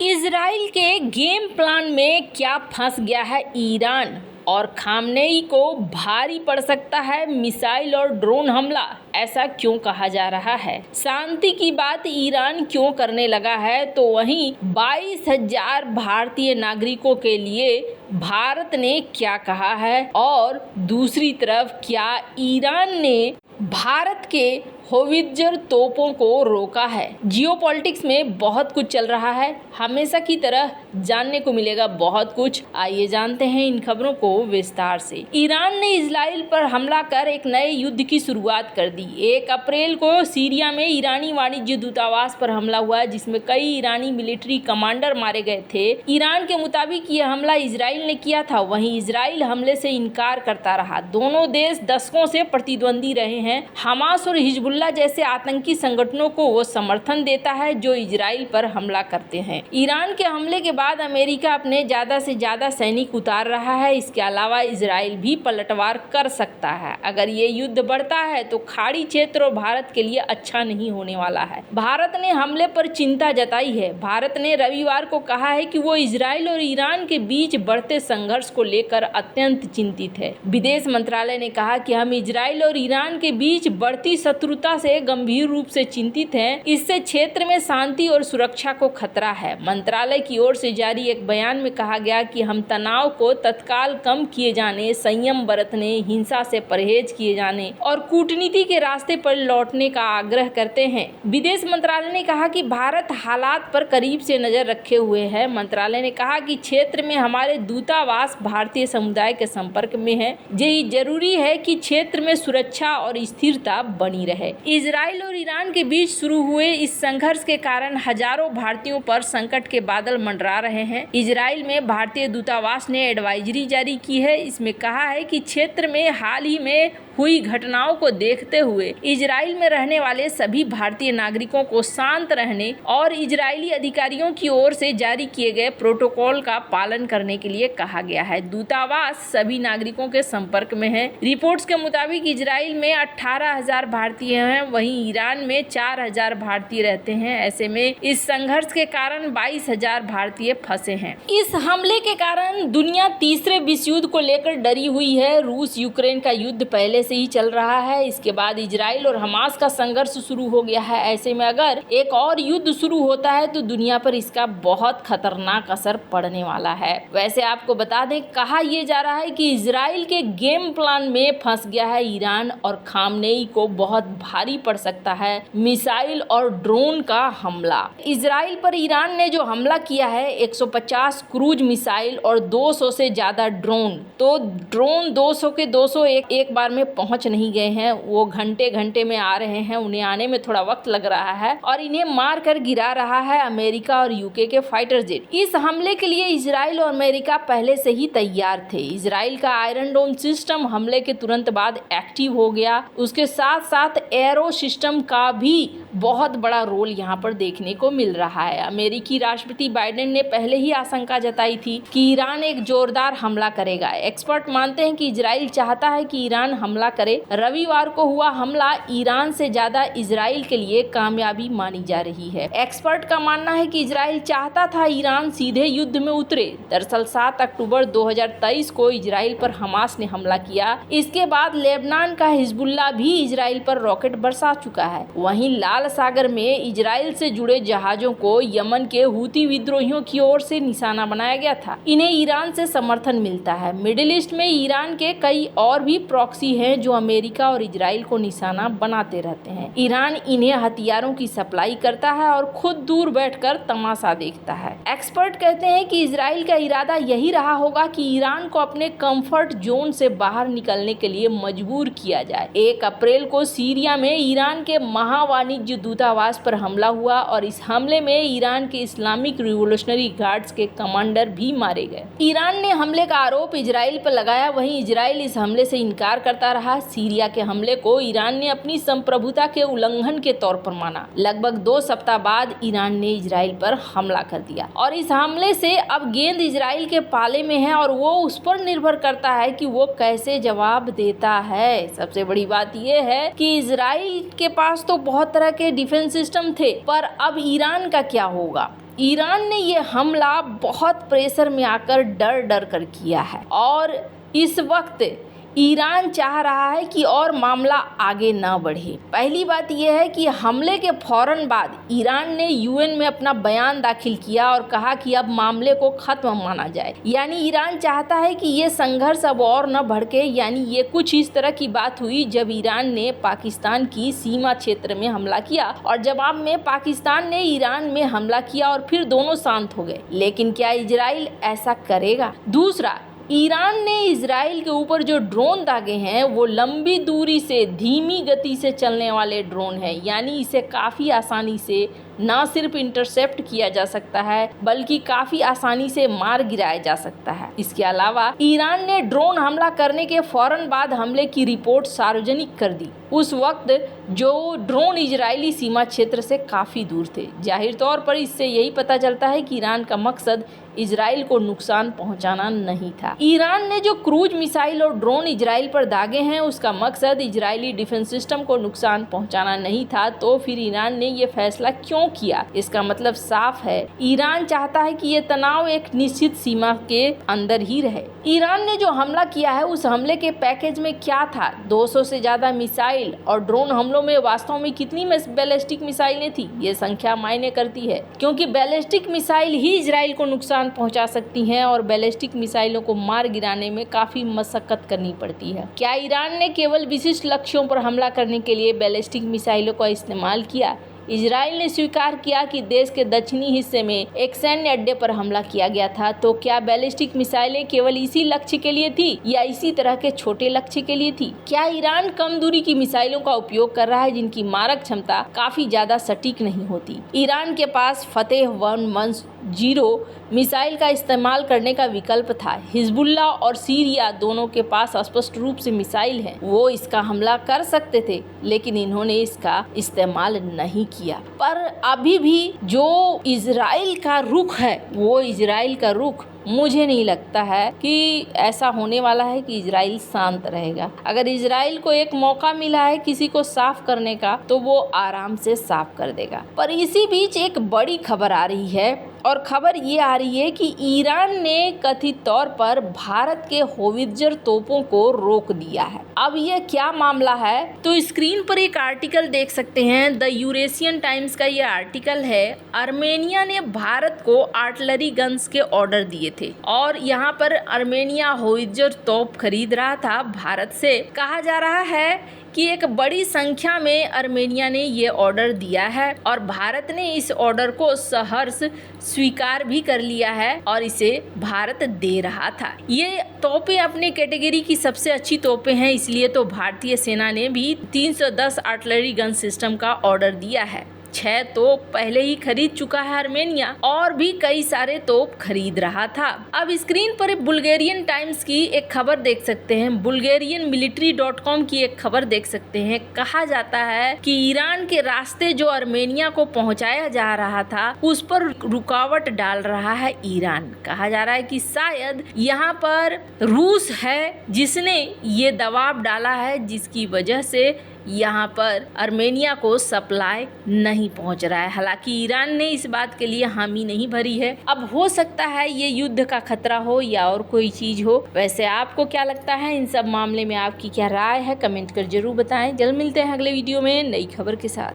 Israel के game plan में क्या फंस गया है ईरान और खामनेई को भारी पड़ सकता है मिसाइल और ड्रोन हमला। ऐसा क्यों कहा जा रहा है? शांति की बात ईरान क्यों करने लगा है? तो वहीं 22,000 भारतीय नागरिकों के लिए भारत ने क्या कहा है और दूसरी तरफ क्या ईरान ने भारत के होवित्जर तोपों को रोका है। जियोपॉलिटिक्स में बहुत कुछ चल रहा है, हमेशा की तरह जानने को मिलेगा बहुत कुछ। आइए जानते हैं इन खबरों को विस्तार से। ईरान ने इजराइल पर हमला कर एक नए युद्ध की शुरुआत कर दी। 1 अप्रैल को सीरिया में ईरानी वाणिज्य दूतावास पर हमला हुआ, जिसमें कई ईरानी मिलिट्री कमांडर मारे गए थे। ईरान के मुताबिक यह हमला इजराइल ने किया था, वहीं इजराइल हमले से इनकार करता रहा। दोनों देश दशकों से प्रतिद्वंदी रहे हैं। हमास और हिजबुल्लाह जैसे आतंकी संगठनों को वो समर्थन देता है जो इजराइल पर हमला करते हैं। ईरान के हमले के बाद अमेरिका अपने ज्यादा से ज्यादा सैनिक उतार रहा है। इसके अलावा इजराइल भी पलटवार कर सकता है। अगर ये युद्ध बढ़ता है तो खाड़ी क्षेत्र और भारत के लिए अच्छा नहीं होने वाला है। भारत ने हमले पर चिंता जताई है। भारत ने रविवार को कहा है कि वो इजराइल और ईरान के बीच बढ़ते संघर्ष को लेकर अत्यंत चिंतित है। विदेश मंत्रालय ने कहा कि हम इजराइल और ईरान के बीच बढ़ती शत्रुता से गंभीर रूप से चिंतित हैं। इससे क्षेत्र में शांति और सुरक्षा को खतरा है। मंत्रालय की ओर से जारी एक बयान में कहा गया कि हम तनाव को तत्काल कम किए जाने, संयम बरतने, हिंसा से परहेज किए जाने और कूटनीति के रास्ते पर लौटने का आग्रह करते हैं। विदेश मंत्रालय ने कहा कि भारत हालात पर करीब से नजर रखे हुए है। मंत्रालय ने कहा कि क्षेत्र में हमारे दूतावास भारतीय समुदाय के संपर्क में है। यही जरूरी है कि क्षेत्र में सुरक्षा और स्थिरता बनी रहे। इजराइल और ईरान के बीच शुरू हुए इस संघर्ष के कारण हजारों भारतीयों पर संकट के बादल मंडरा रहे हैं। इजराइल में भारतीय दूतावास ने एडवाइजरी जारी की है। इसमें कहा है कि क्षेत्र में हाल ही में हुई घटनाओं को देखते हुए इजराइल में रहने वाले सभी भारतीय नागरिकों को शांत रहने और इजरायली अधिकारियों की ओर से जारी किए गए प्रोटोकॉल का पालन करने के लिए कहा गया है। दूतावास सभी नागरिकों के संपर्क में है। रिपोर्ट्स के मुताबिक इजराइल में 18,000 भारतीय हैं, वहीं ईरान में 4,000 भारतीय रहते हैं। ऐसे में इस संघर्ष के कारण 22,000 भारतीय फंसे हैं। इस हमले के कारण दुनिया तीसरे विश्व युद्ध को लेकर डरी हुई है। रूस यूक्रेन का युद्ध पहले से ही चल रहा है। इसके बाद इजराइल और हमास का संघर्ष शुरू हो गया है। ऐसे में अगर एक और युद्ध शुरू होता है तो दुनिया पर इसका बहुत खतरनाक असर पड़ने वाला है। वैसे आपको बता दें, कहा यह जा रहा है कि इजराइल के गेम प्लान में फंस गया है ईरान और खामनेई को बहुत भारी पड़ सकता है मिसाइल और ड्रोन का हमला। इजराइल पर ईरान ने जो हमला किया है 150 क्रूज मिसाइल और 200 से ज्यादा ड्रोन। तो ड्रोन 200 के 200 एक बार में पहुंच नहीं गए हैं, वो घंटे घंटे में आ रहे हैं। उन्हें आने में थोड़ा वक्त लग रहा है और इन्हें मार कर गिरा रहा है अमेरिका और यूके के फाइटर जेट। इस हमले के लिए इजराइल और अमेरिका पहले से ही तैयार थे। इजराइल का आयरन डोम सिस्टम हमले के तुरंत बाद एक्टिव हो गया। उसके साथ साथ एरो सिस्टम का भी बहुत बड़ा रोल यहाँ पर देखने को मिल रहा है। अमेरिकी राष्ट्रपति बाइडेन ने पहले ही आशंका जताई थी कि ईरान एक जोरदार हमला करेगा। एक्सपर्ट मानते हैं कि इजराइल चाहता है कि ईरान हमला करे। रविवार को हुआ हमला ईरान से ज्यादा इजराइल के लिए कामयाबी मानी जा रही है। एक्सपर्ट का मानना है कि इजराइल चाहता था ईरान सीधे युद्ध में उतरे। दरअसल 7 अक्टूबर 2023 को इजराइल पर हमास ने हमला किया। इसके बाद लेबनान का हिजबुल्लाह भी इजराइल पर रॉकेट बरसा चुका है। वहीं लाल सागर में इजराइल से जुड़े जहाजों को यमन के हूती विद्रोहियों की ओर से निशाना बनाया गया था। इन्हें ईरान से समर्थन मिलता है। मिडिल ईस्ट में ईरान के कई और भी प्रॉक्सी हैं जो अमेरिका और इजराइल को निशाना बनाते रहते हैं। ईरान इन्हें हथियारों की सप्लाई करता है और खुद दूर बैठकर तमाशा देखता है। एक्सपर्ट कहते हैं कि इजराइल का इरादा यही रहा होगा कि ईरान को अपने कंफर्ट जोन से बाहर निकलने के लिए मजबूर किया जाए। 1 अप्रैल को सीरिया में ईरान के महावाणिज्य दूतावास पर हमला हुआ और इस हमले में ईरान के इस्लामिक रिवोल्यूशनरी गार्ड्स के कमांडर भी मारे गए। ईरान ने हमले का आरोप इजराइल पर लगाया, वहीं इजराइल इस हमले से इनकार करता रहा। सीरिया के हमले को ईरान ने अपनी संप्रभुता के उल्लंघन के तौर पर माना। लगभग 2 सप्ताह बाद ईरान ने इजराइल पर हमला कर दिया और इस हमले से अब गेंद इजराइल के पाले में है और वो उस पर निर्भर करता है कि वो कैसे जवाब देता है। सबसे बड़ी बात यह है कि इजराइल के पास तो बहुत तरह के डिफेंस सिस्टम थे, पर अब ईरान का क्या होगा? ईरान ने ये हमला बहुत प्रेशर में आकर डर डर कर किया है और इस वक्त ईरान चाह रहा है कि और मामला आगे ना बढ़े। पहली बात यह है कि हमले के फौरन बाद ईरान ने यूएन में अपना बयान दाखिल किया और कहा कि अब मामले को खत्म माना जाए। यानी ईरान चाहता है कि ये संघर्ष अब और न भड़के। यानी ये कुछ इस तरह की बात हुई जब ईरान ने पाकिस्तान की सीमा क्षेत्र में हमला किया और जवाब में पाकिस्तान ने ईरान में हमला किया और फिर दोनों शांत हो गए। लेकिन क्या इजराइल ऐसा करेगा? दूसरा, ईरान ने इजराइल के ऊपर जो ड्रोन दागे हैं वो लंबी दूरी से धीमी गति से चलने वाले ड्रोन हैं। यानी इसे काफ़ी आसानी से ना सिर्फ इंटरसेप्ट किया जा सकता है बल्कि काफ़ी आसानी से मार गिराया जा सकता है। इसके अलावा ईरान ने ड्रोन हमला करने के फौरन बाद हमले की रिपोर्ट सार्वजनिक कर दी। उस वक्त जो ड्रोन इजरायली सीमा क्षेत्र से काफ़ी दूर थे। जाहिर तौर पर इससे यही पता चलता है कि ईरान का मकसद इजराइल को नुकसान पहुंचाना नहीं था। ईरान ने जो क्रूज मिसाइल और ड्रोन इजराइल पर दागे हैं उसका मकसद इजरायली डिफेंस सिस्टम को नुकसान पहुंचाना नहीं था। तो फिर ईरान ने ये फैसला क्यों किया? इसका मतलब साफ है, ईरान चाहता है कि ये तनाव एक निश्चित सीमा के अंदर ही रहे। ईरान ने जो हमला किया है उस हमले के पैकेज में क्या था? 200 से ज़्यादा मिसाइल और ड्रोन हमलों में वास्तव में कितनी बैलिस्टिक मिसाइलें थी? ये संख्या मायने करती है क्योंकि बैलिस्टिक मिसाइल ही इजराइल को नुकसान पहुंचा सकती हैं और बैलिस्टिक मिसाइलों को मार गिराने में काफ़ी मशक्कत करनी पड़ती है। क्या ईरान ने केवल विशिष्ट लक्ष्यों पर हमला करने के लिए बैलिस्टिक मिसाइलों का इस्तेमाल किया? इजराइल ने स्वीकार किया कि देश के दक्षिणी हिस्से में एक सैन्य अड्डे पर हमला किया गया था। तो क्या बैलिस्टिक मिसाइलें केवल इसी लक्ष्य के लिए थी या इसी तरह के छोटे लक्ष्य के लिए थी? क्या ईरान कम दूरी की मिसाइलों का उपयोग कर रहा है जिनकी मारक क्षमता काफी ज्यादा सटीक नहीं होती? ईरान के पास फतेह 110 मिसाइल का इस्तेमाल करने का विकल्प था। हिजबुल्ला और सीरिया दोनों के पास स्पष्ट रूप से मिसाइल है, वो इसका हमला कर सकते थे लेकिन इन्होंने इसका इस्तेमाल नहीं किया। पर अभी भी जो इजराइल का रुख है वो इजराइल का रुख मुझे नहीं लगता है कि ऐसा होने वाला है कि इजराइल शांत रहेगा। अगर इजराइल को एक मौका मिला है किसी को साफ करने का तो वो आराम से साफ कर देगा। पर इसी बीच एक बड़ी खबर आ रही है और खबर ये आ रही है कि ईरान ने कथित तौर पर भारत के होवित्जर तोपों को रोक दिया है। अब ये क्या मामला है? तो स्क्रीन पर एक आर्टिकल देख सकते हैं, द यूरेशियन टाइम्स का ये आर्टिकल है। आर्मेनिया ने भारत को आर्टिलरी गन्स के ऑर्डर दिए थे और यहाँ पर आर्मेनिया होवित्जर तोप खरीद रहा था भारत से। कहा जा रहा है कि एक बड़ी संख्या में आर्मेनिया ने ये ऑर्डर दिया है और भारत ने इस ऑर्डर को सहर्ष स्वीकार भी कर लिया है और इसे भारत दे रहा था। ये तोपें अपने कैटेगरी की सबसे अच्छी तोपें हैं, इसलिए तो भारतीय सेना ने भी 310 आर्टिलरी गन सिस्टम का ऑर्डर दिया है। 6 तोप पहले ही खरीद चुका है आर्मेनिया और भी कई सारे तोप खरीद रहा था। अब स्क्रीन पर बुल्गारियन टाइम्स की एक खबर देख सकते हैं, bulgarianmilitary.com की एक खबर देख सकते हैं। कहा जाता है कि ईरान के रास्ते जो आर्मेनिया को पहुंचाया जा रहा था उस पर रुकावट डाल रहा है ईरान। कहा जा रहा है कि शायद यहाँ पर रूस है जिसने ये दबाव डाला है जिसकी वजह से यहाँ पर आर्मेनिया को सप्लाई नहीं पहुँच रहा है। हालांकि ईरान ने इस बात के लिए हामी नहीं भरी है। अब हो सकता है ये युद्ध का खतरा हो या और कोई चीज़ हो। वैसे आपको क्या लगता है इन सब मामले में? आपकी क्या राय है? कमेंट कर जरूर बताएं। जल्द मिलते हैं अगले वीडियो में नई खबर के साथ।